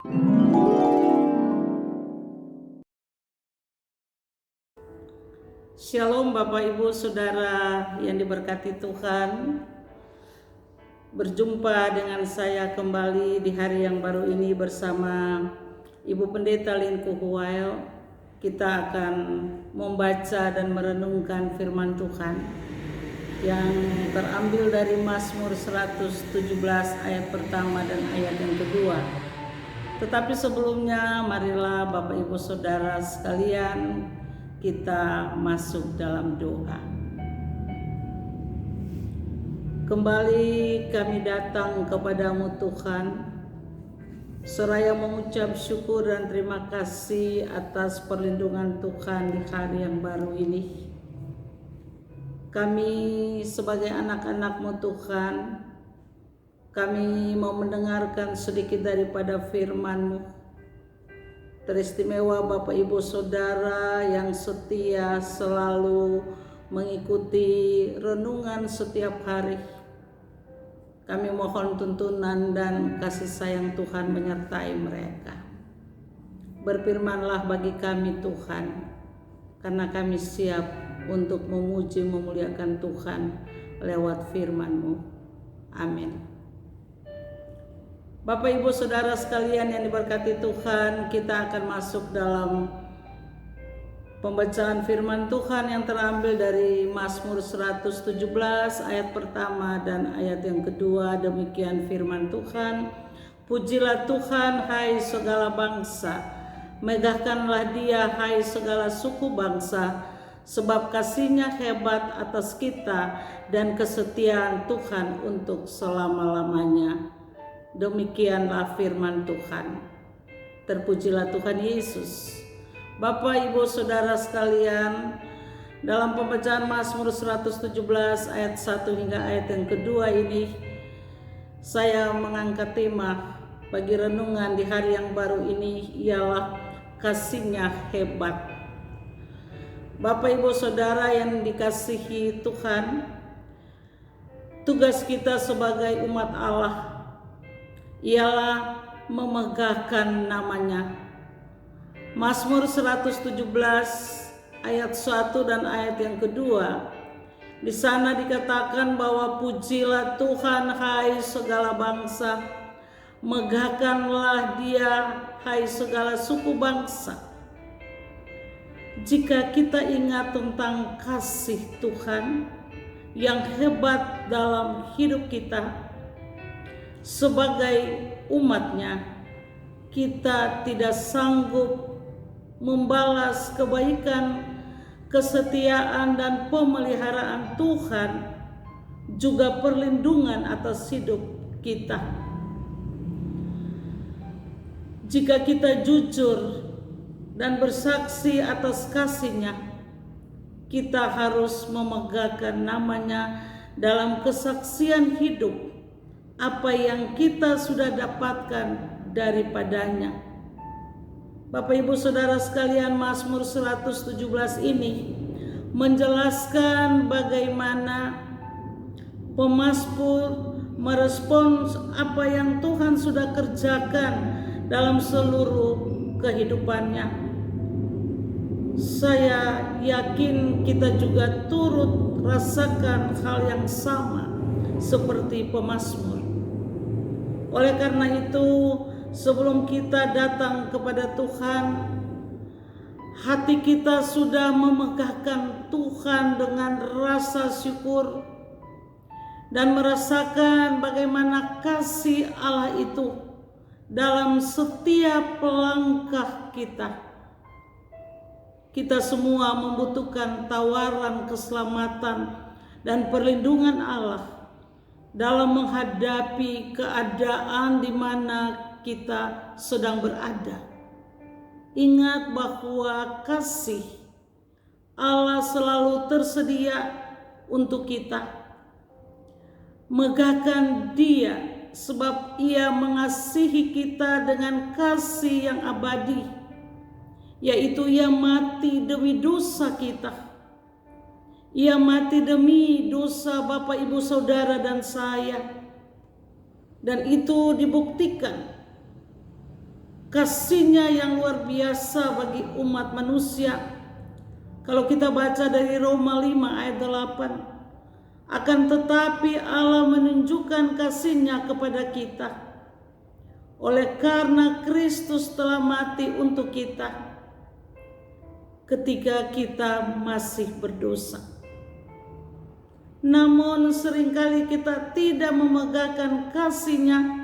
Shalom Bapak Ibu Saudara yang diberkati Tuhan. Berjumpa dengan saya kembali di hari yang baru ini bersama Ibu Pendeta Linku Huwail. Kita akan membaca dan merenungkan firman Tuhan yang terambil dari Mazmur 117 ayat pertama dan ayat yang kedua. Tetapi sebelumnya marilah Bapak Ibu Saudara sekalian kita masuk dalam doa. Kembali kami datang kepadamu Tuhan, seraya mengucap syukur dan terima kasih atas perlindungan Tuhan di hari yang baru ini. Kami sebagai anak-anak-Mu Tuhan, kami mau mendengarkan sedikit daripada firman-Mu. Teristimewa Bapak Ibu Saudara yang setia selalu mengikuti renungan setiap hari. Kami mohon tuntunan dan kasih sayang Tuhan menyertai mereka. Berfirmanlah bagi kami Tuhan, karena kami siap untuk memuji memuliakan Tuhan lewat firman-Mu. Amin. Bapak Ibu Saudara sekalian yang diberkati Tuhan, kita akan masuk dalam pembacaan firman Tuhan yang terambil dari Mazmur 117 ayat pertama dan ayat yang kedua. Demikian firman Tuhan. Pujilah Tuhan hai segala bangsa, megahkanlah Dia hai segala suku bangsa, sebab kasih-Nya hebat atas kita dan kesetiaan Tuhan untuk selama-lamanya. Demikianlah firman Tuhan. Terpujilah Tuhan Yesus. Bapak Ibu Saudara sekalian, dalam pembacaan Mazmur 117 ayat 1 hingga ayat yang kedua ini, saya mengangkat tema bagi renungan di hari yang baru ini ialah kasih-Nya hebat. Bapak Ibu Saudara yang dikasihi Tuhan, tugas kita sebagai umat Allah ialah memegahkan namanya. Mazmur 117 ayat 1 dan ayat yang kedua. Di sana dikatakan bahwa pujilah Tuhan hai segala bangsa, megahkanlah Dia hai segala suku bangsa. Jika kita ingat tentang kasih Tuhan yang hebat dalam hidup kita, sebagai umat-Nya, kita tidak sanggup membalas kebaikan, kesetiaan dan pemeliharaan Tuhan, juga perlindungan atas hidup kita. Jika kita jujur dan bersaksi atas kasih-Nya, kita harus memegahkan namanya dalam kesaksian hidup apa yang kita sudah dapatkan daripadanya. Bapak Ibu Saudara sekalian, Mazmur 117 ini menjelaskan bagaimana pemazmur merespons apa yang Tuhan sudah kerjakan dalam seluruh kehidupannya. Saya yakin kita juga turut rasakan hal yang sama seperti pemazmur. Oleh karena itu, sebelum kita datang kepada Tuhan, hati kita sudah memegahkan Tuhan dengan rasa syukur dan merasakan bagaimana kasih Allah itu dalam setiap langkah kita. Kita semua membutuhkan tawaran keselamatan dan perlindungan Allah dalam menghadapi keadaan di mana kita sedang berada. Ingat bahwa kasih Allah selalu tersedia untuk kita. Megahkan Dia sebab Ia mengasihi kita dengan kasih yang abadi, yaitu Ia mati demi dosa kita. Ia mati demi dosa Bapak Ibu Saudara dan saya. Dan itu dibuktikan kasih-Nya yang luar biasa bagi umat manusia. Kalau kita baca dari Roma 5 ayat 8, akan tetapi Allah menunjukkan kasih-Nya kepada kita oleh karena Kristus telah mati untuk kita ketika kita masih berdosa. Namun seringkali kita tidak memegahkan kasih-Nya.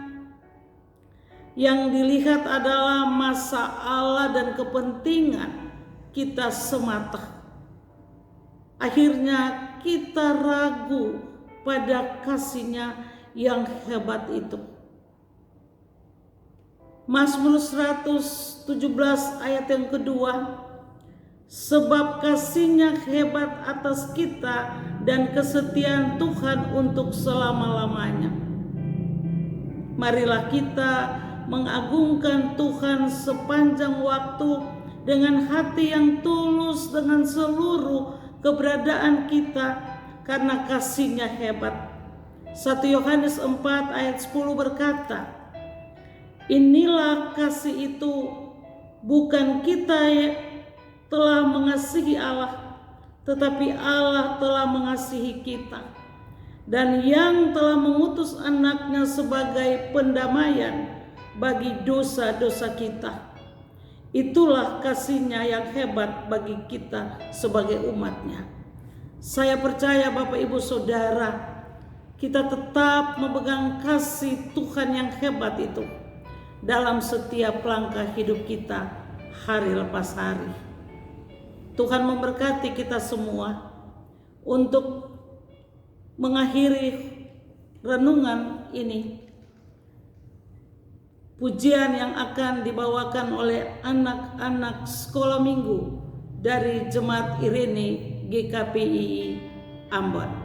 Yang dilihat adalah masalah dan kepentingan kita semata. Akhirnya kita ragu pada kasih-Nya yang hebat itu. Mazmur 117 ayat yang kedua, sebab kasih-Nya hebat atas kita dan kesetiaan Tuhan untuk selama-lamanya. Marilah kita mengagungkan Tuhan sepanjang waktu dengan hati yang tulus, dengan seluruh keberadaan kita, karena kasih-Nya hebat. 1 Yohanes 4 ayat 10 berkata, inilah kasih itu, bukan kita telah mengasihi Allah, tetapi Allah telah mengasihi kita, dan yang telah mengutus anak-Nya sebagai pendamaian bagi dosa-dosa kita. Itulah kasih-Nya yang hebat bagi kita sebagai umat-Nya. Saya percaya Bapak Ibu Saudara, kita tetap memegang kasih Tuhan yang hebat itu dalam setiap langkah hidup kita hari lepas hari. Tuhan memberkati kita semua. Untuk mengakhiri renungan ini, pujian yang akan dibawakan oleh anak-anak sekolah minggu dari Jemaat Irene GKPI Ambon.